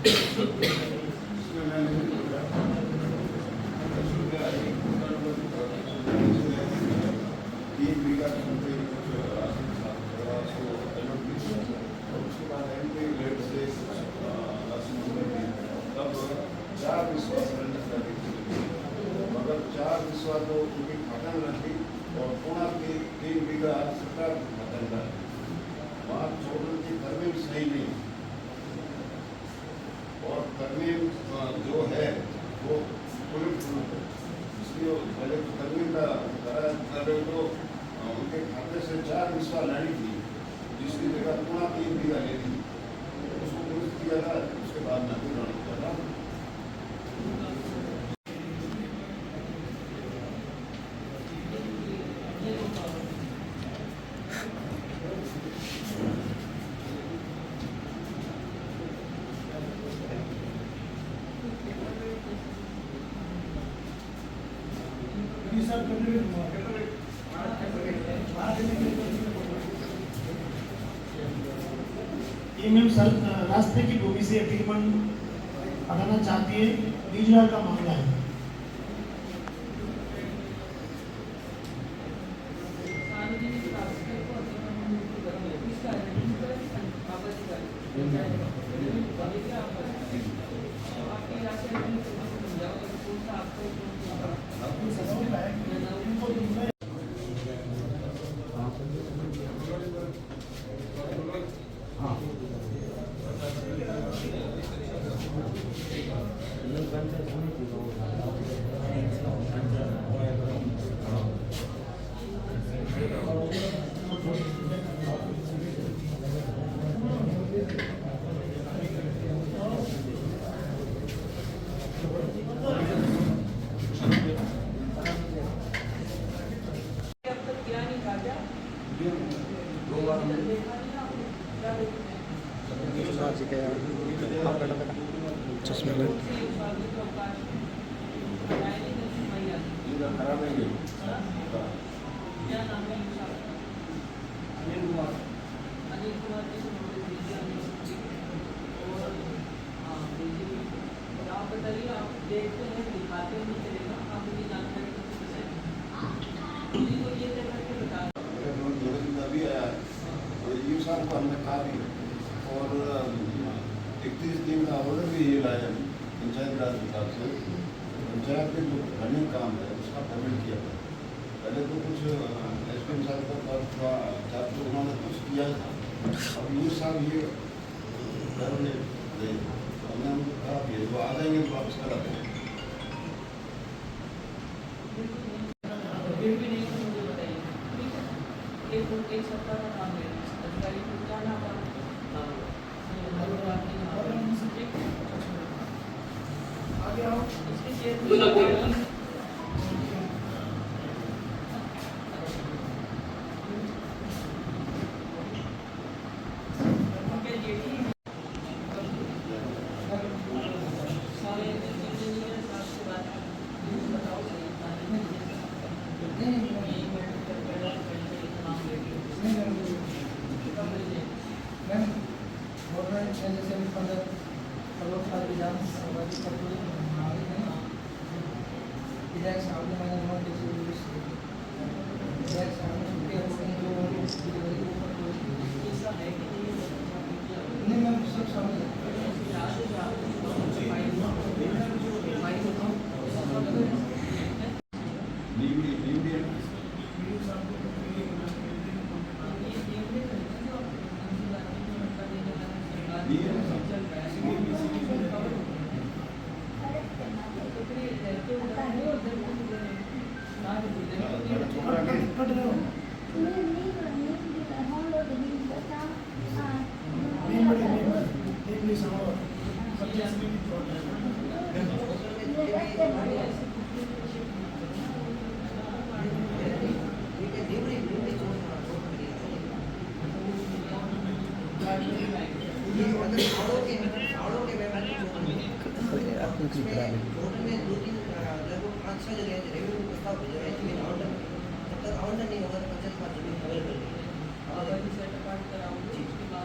इसमें मैंने 3 बीघा समथिंग कुछ राशन वगैरह उसको अलॉट भी किया और उसके बाद एंट्री रेट से राशन मिलती तब 4 विश्वास सिलेंडर लगी थी, मगर 4 विश्वास तो उनकी खत्म रखी और पुणे की 3 बीघा सरकार खत्म कर वहाँ छोड़ने की तरमीम सही नहीं और तरमीम जो है वो पूरी इसलिए पहले तो तरमीम का करा करे तो उनके खाते से 4 विश्वास लानी थी जिसकी जगह पुणे 3 बीघा ले ली उसको दुरुस्त किया था, उसके बाद नवीकरण किया था। ये मैम सर रास्ते की भूमि से अतिक्रमण हटाना चाहती है, 20,000 का मामला है। चश्मा आप देखते हैं दिखाते नहीं चलेगा आप मुझे जानकारी अभी आया और ये साल को हमने कहा भी और 31 दिन का ऑर्डर भी ये लाया पंचायत राज विभाग से। पंचायत के जो रनिंग काम है उसका पेमेंट किया था पहले तो कुछ एसपीएम साहब का बात हुआ जब तो उन्होंने कुछ किया था, अब ये साल ये हमने उनको कहा भी वो आ जाएंगे तो वापस करा देंगे। एक सप्ताह का काम है अधिकारी को जाना आगे आओ इसके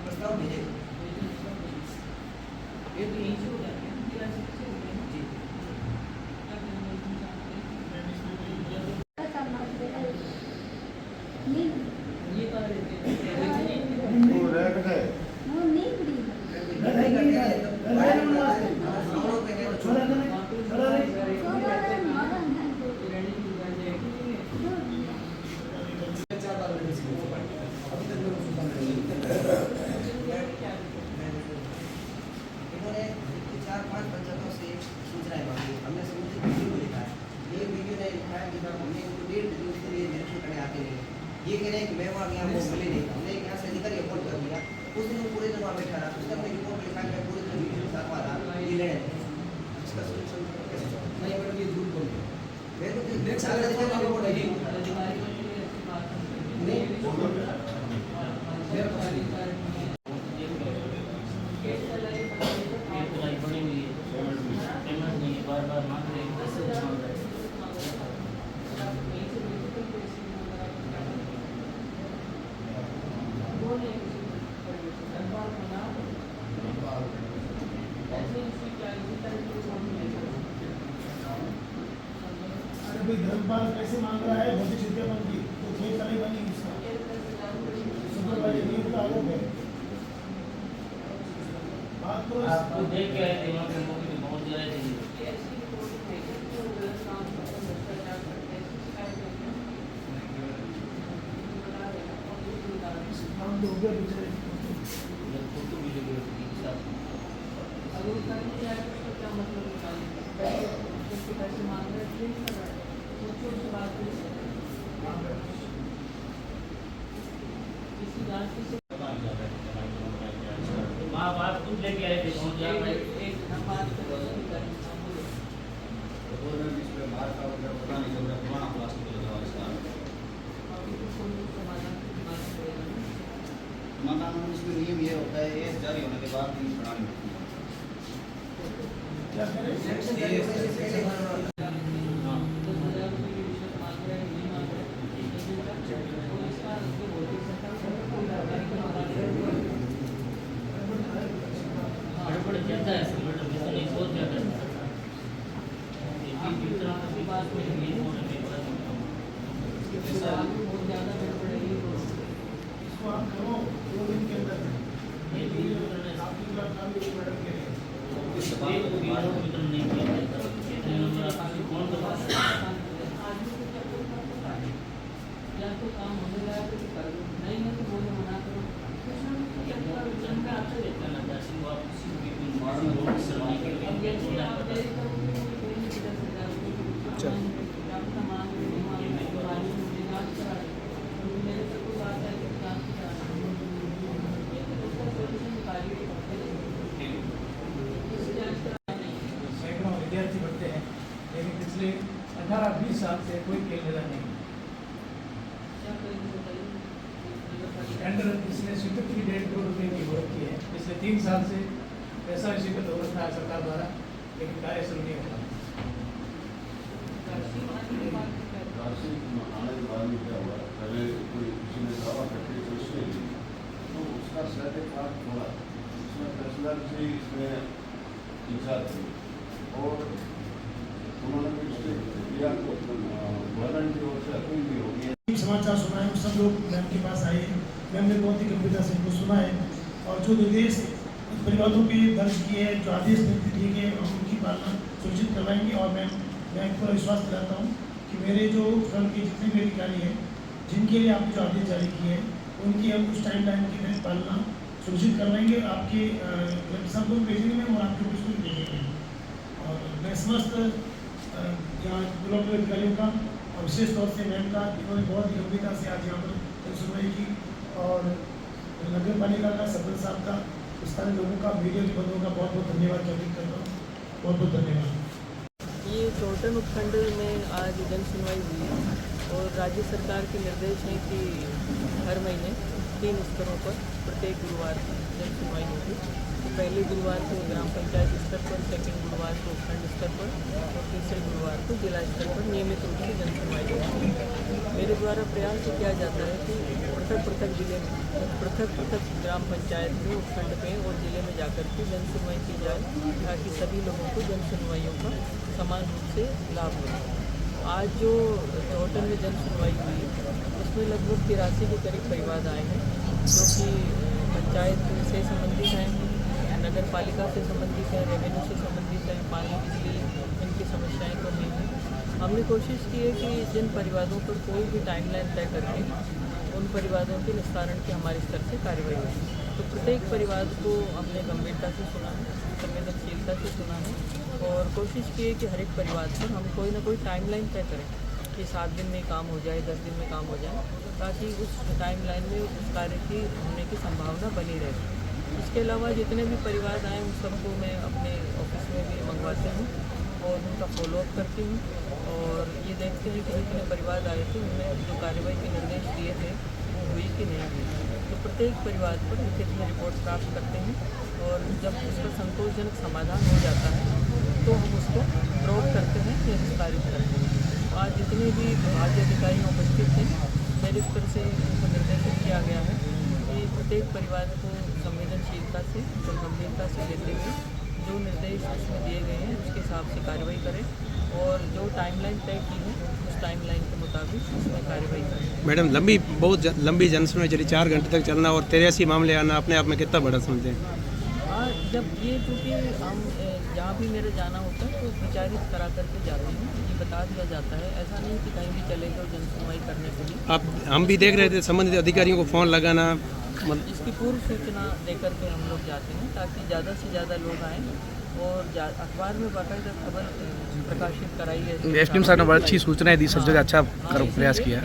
प्रस्ताव भेजे रहा उसका कोई रिपोर्ट लिखा है पूरे जो वीडियो के साथ वाला ये ले इसका सोल्यूशन कैसे नहीं मैडम ये झूठ बोल रहे मैं तो नेक्स्ट साल का रिपोर्ट है अधिकारियों के लिए अच्छी बात है। नहीं मेरे केस चला है, बड़ी हुई है, पेमेंट नहीं है, बार बार मांग रहे हैं, 10,000 मांग रहे हैं। अरे भाई धर्मपाल कैसे मांग रहा है भौतिक सत्यापन की, तो खेत का नहीं बनी उसका सुपरवाइजर नियुक्त आरोप है। बात करो आपको देख के आए थे वहाँ पे मौके पे पहुँच रहे थे। नाम तो हो गया बेचारे। जब फोटो भी लगे हुए थे साथ में। अगर उसका नहीं आया तो उसका क्या मतलब निकालेंगे? पैसे पैसे मांग रहे हैं, ठीक कर रहा है, सोचो उस बात को। किसी जांच की माँ बाप खुद लेके आए थे पहुँच जा रहे थे। एक हम बात कर रहे हैं, इसमें बाहर का वगैरह पता नहीं चल रहा, पुराना प्लास्टिक लगा हुआ इसका। अभी तो कोई समाधान मांग पड़ेगा ना। मकान इसमें नियम ये होता है ये जारी होने के बाद भी बढ़ानी होती है। क्या करें सेक्शन से पहले हाँ। 10,000 रुपये की रिश्वत मांग रहे हैं, नहीं मांग रहे हैं, तो इसका जो भौतिक सत्यापन है, कोई कार्रवाई का मांग रहे हैं। गड़बड़ ज़्यादा है, गड़बड़ नहीं बहुत ज़्यादा है। ये तरह की बात में ये होने के बाद बहुत ज़्यादा गड़बड़ है ये तो। इसको आप करो 2 दिन के अंदर ये भी वितरण आपकी काम भी मैडम के लिए वितरण नहीं किया जाता। ये नंबर आपको कौन बता सकता है? आदमी को क्या कोई काम होता है? या तो काम होने लगा तो कर दो, नहीं है तो बोलो मना करो। कुछ ना कुछ तो चलता वितरण में आते रहता है। कहना चाहती हूँ आप किसी भी रोड सरवाई के लिए अब जैसे आप देरी करोगे तो कोई नहीं 10,000 रुपये आपका मांग रहे हैं, मांग रहे हैं, वाली मुझे जाँच करा रहे हैं। मेरे तक कोई बात है कि जाँच करा रहे हैं। ये तो उसका सोल्यूशन निकालिए। इस जाँच करा नहीं है। सैकड़ों विद्यार्थी बढ़ते हैं लेकिन पिछले 18-20 साल से कोई खेल मैदान नहीं है। क्या करेंगे बताइए? टेंडर इसने स्वीकृत की 1.5 करोड़ रुपये की हो रखी है। पिछले 3 साल से पैसा स्वीकृत हो रखा है सरकार द्वारा लेकिन कार्य शुरू नहीं होता। राशि आने के बाद क्या करें? राशि आने के बाद में क्या हुआ, पहले कोई किसी ने दावा करके तो उसने ली, तो उसका सर्टिफिकेट छोड़ा, उसमें तहसीलदार से इसमें इंचार्ज थे और उन्होंने भी उससे किया तो गवर्नमेंट की ओर से अपील भी होगी। समाचार सुना है, सब लोग मैम के पास आए, मैम ने बहुत ही गंभीरता से इनको सुना है और जो निर्देश परिवारों पे दर्ज किए हैं, जो आदेश दिए गए हैं, हम उनकी पालना सुनिश्चित करवाएंगे। और मैं पूरा विश्वास दिलाता हूँ कि मेरे जो फर्म के जितने भी अधिकारी हैं जिनके लिए आपने जो आदेश जारी किए हैं उनकी हम उस टाइम लाइन की पालना सुनिश्चित करवाएंगे। आपके सबको भेजेंगे मैम और आपके ऑफिस को भेजेंगे। और मैं समस्त यहाँ ब्लॉक के अधिकारियों का और विशेष तौर से मैम का, जिन्होंने बहुत ही गंभीरता से आज यहाँ पर सुनवाई की, और नगर पालिका का सरपंच साहब का, स्थानीय लोगों का, मीडिया के बंधुओं का बहुत बहुत धन्यवाद ज्ञापित करता हूँ। बहुत बहुत धन्यवाद। ये चौटन उपखंड में आज जन सुनवाई हुई है और राज्य सरकार के निर्देश हैं कि हर महीने 3 स्तरों पर प्रत्येक गुरुवार को जन सुनवाई होगी। तो पहले गुरुवार को ग्राम पंचायत स्तर पर, सेकंड गुरुवार को उपखंड स्तर पर और तीसरे गुरुवार को जिला स्तर पर नियमित रूप से जन सुनवाई होगी। मेरे द्वारा प्रयास किया जाता है कि पृथक जिले में, पृथक ग्राम पंचायत में, उपखंड में और जिले में जाकर के जन सुनवाई की जाए ताकि सभी लोगों को जन सुनवाइयों का समान रूप से लाभ मिले। आज जो चौटन में जन सुनवाई हुई उसमें लगभग 83 के करीब परिवार आए हैं जो कि पंचायत से संबंधित हैं, नगर पालिका से संबंधित है, रेवेन्यू से संबंधित है, पानी बिजली इनकी समस्याएं तो नहीं हैं। हमने कोशिश की है कि जिन परिवारों पर कोई भी टाइमलाइन तय करके उन परिवारों के निस्तारण की हमारे स्तर से कार्रवाई हुई। तो प्रत्येक परिवार को हमने गंभीरता से सुना है, संवेदनशीलता से सुना है और कोशिश की है कि हर एक परिवार पर हम कोई ना कोई टाइमलाइन तय करें कि 7 दिन में काम हो जाए, 10 दिन में काम हो जाए, ताकि उस टाइमलाइन में उस कार्य की होने की संभावना बनी रहे। इसके अलावा जितने भी परिवार आए उन सबको मैं अपने ऑफिस में भी मंगवाती हूँ और उनका फॉलोअप करती हूँ और ये देखते हैं कि जितने परिवार आए थे उनमें जो कार्रवाई के निर्देश दिए थे वो हुई कि नहीं हुई। तो प्रत्येक परिवार पर लिखित में रिपोर्ट प्राप्त करते हैं और जब उसका संतोषजनक समाधान हो जाता है तो हम उसको प्रोव करते हैं या निस्तारित करते हैं। आज जितने भी विभागीय अधिकारी उपस्थित थे मेरे स्तर से उनको निर्देशित किया गया है कि प्रत्येक परिवार को संवेदनशीलता से और गंभीरता से लेते हुए जो निर्देश उसमें दिए गए हैं उसके हिसाब से कार्रवाई करें और जो टाइमलाइन तय की है उस टाइमलाइन के मुताबिक उसमें कार्रवाई करें। मैडम बहुत लंबी जनसुनवाई चली, 4 घंटे तक चलना और 83 मामले आना अपने आप में कितना बड़ा समझते हैं? हाँ, जब ये चूँकि हम जहाँ भी मेरे जाना होता है तो विचारित करा करके जाते हैं, ये बता दिया जाता है। ऐसा नहीं कि कहीं भी चले गए जनसुनवाई करने के लिए। हम भी देख रहे थे संबंधित अधिकारियों को फ़ोन लगाना, इसकी पूर्व सूचना देकर के हम लोग जाते हैं ताकि ज़्यादा से ज़्यादा लोग आएँ और अखबार में बाकायदा खबर प्रकाशित कराई है। एसडीएम साहब ने बड़ी अच्छी सूचनाएं दी, सब जगह अच्छा प्रयास किया।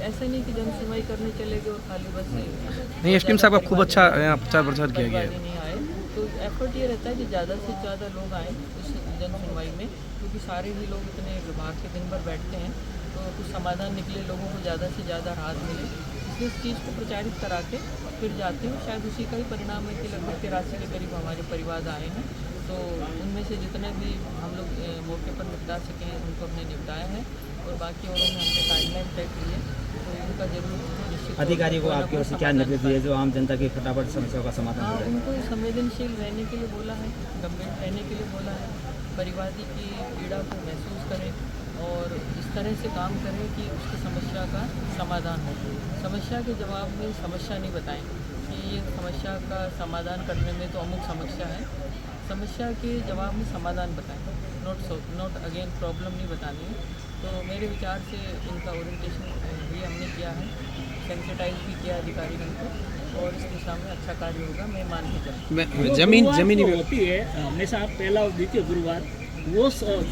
ऐसा नहीं कि जनसुनवाई करने चले गए और खाली बस नहीं, एसडीएम साहब का खूब अच्छा प्रचार प्रसार किया गया है। नहीं आए तो एफर्ट ये रहता है कि ज़्यादा से ज़्यादा लोग आएँ इस जनसुनवाई में, क्योंकि सारे ही लोग इतने विभाग के दिन भर बैठते हैं तो कुछ समाधान निकले, लोगों को ज़्यादा से ज़्यादा राहत मिले, इसलिए इस चीज़ को प्रचारित करा के फिर जाते हैं। शायद उसी का ही परिणाम है कि लगभग 83 के करीब हमारे परिवार आए हैं, तो उनमें से जितने भी हम लोग मौके पर निपटा सके हैं उनको हमने निपटाया है और बाकी औरों में हमने टाइमलाइन तय की है तो उनका जरूर निश्चित अधिकारी को आपकी ओर से क्या निर्देश दिए जो आम जनता की फटाफट समस्याओं का समाधान हो जाए? उनको संवेदनशील रहने के लिए बोला है, गंभीर रहने के लिए बोला है, परिवादी की पीड़ा को महसूस करें और इस तरह से काम करें कि उसकी समस्या का समाधान हो। समस्या के जवाब में समस्या नहीं बताएं कि ये समस्या का समाधान करने में तो अमुक समस्या है, समस्या के जवाब में समाधान बताएं, नोट अगेन प्रॉब्लम नहीं बतानी है। तो मेरे विचार से इनका ओरिएंटेशन भी हमने किया है, सेंसिटाइज भी किया अधिकारियों को और इस दिशा में अच्छा कार्य होगा, मैं मान के चलूँ। जमीन होती है हमेशा पहला और द्वितीय गुरुवार, वो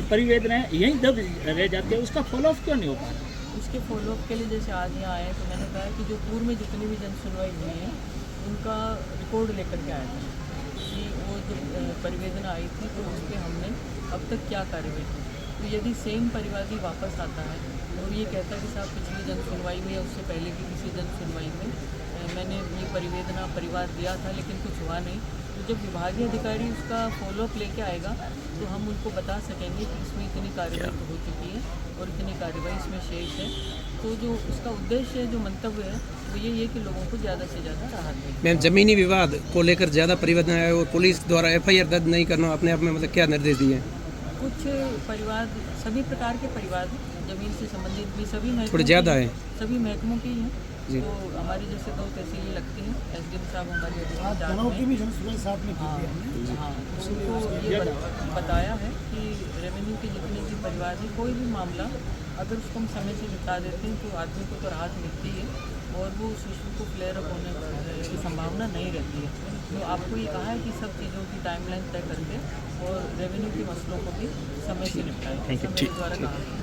परिवेदन है यहीं दब रह जाते हैं, उसका फॉलोअप क्यों नहीं हो पा रहा? उसके फॉलोअप के लिए जैसे आज यहाँ आए तो मैंने कहा कि जो पूर्व में जितनी भी जनसुनवाई हुई है उनका रिकॉर्ड लेकर के आया था कि वो जो परिवेदन आई थी तो उस पर हमने अब तक क्या कार्रवाई की। तो यदि सेम परिवादी वापस आता है और ये कहता है कि साहब पिछली जनसुनवाई में या उससे पहले की किसी जनसुनवाई में मैंने ये परिवेदना परिवार दिया था लेकिन कुछ हुआ नहीं, तो जब विभागीय अधिकारी उसका फॉलोअप लेके आएगा तो हम उनको बता सकेंगे कि इसमें इतनी कार्रवाई तो हो चुकी है और इतनी कार्रवाई इसमें शेष है। तो जो उसका उद्देश्य है, जो मंतव्य है वो ये है कि लोगों को ज़्यादा से ज़्यादा राहत मिले। मैम, ज़मीनी विवाद को लेकर ज़्यादा परिवर्तन आया और पुलिस द्वारा FIR दर्ज नहीं करना अपने आप में मतलब क्या निर्देश दिए? कुछ परिवार, सभी प्रकार के परिवार जमीन से संबंधित भी सभी थोड़े ज़्यादा है, सभी महकमों की हैं। तो हमारी जैसे 2 तहसीलें लगती हैं, SDM साहब हमारी की भी जनसुनवाई साथ में की है। हाँ, उनको ये बताया है कि रेवेन्यू के जितने भी परिवार हैं, कोई भी मामला अगर उसको हम समय से निपटा देते हैं तो आदमी को तो राहत मिलती है और वो उस इशू को फ्लेयर अप होने की संभावना नहीं रहती है। तो आपको ये कहा है कि सब चीज़ों की टाइमलाइन तय करके और रेवेन्यू के मसलों को भी समय से निपटाएं, समय द्वारा कहा।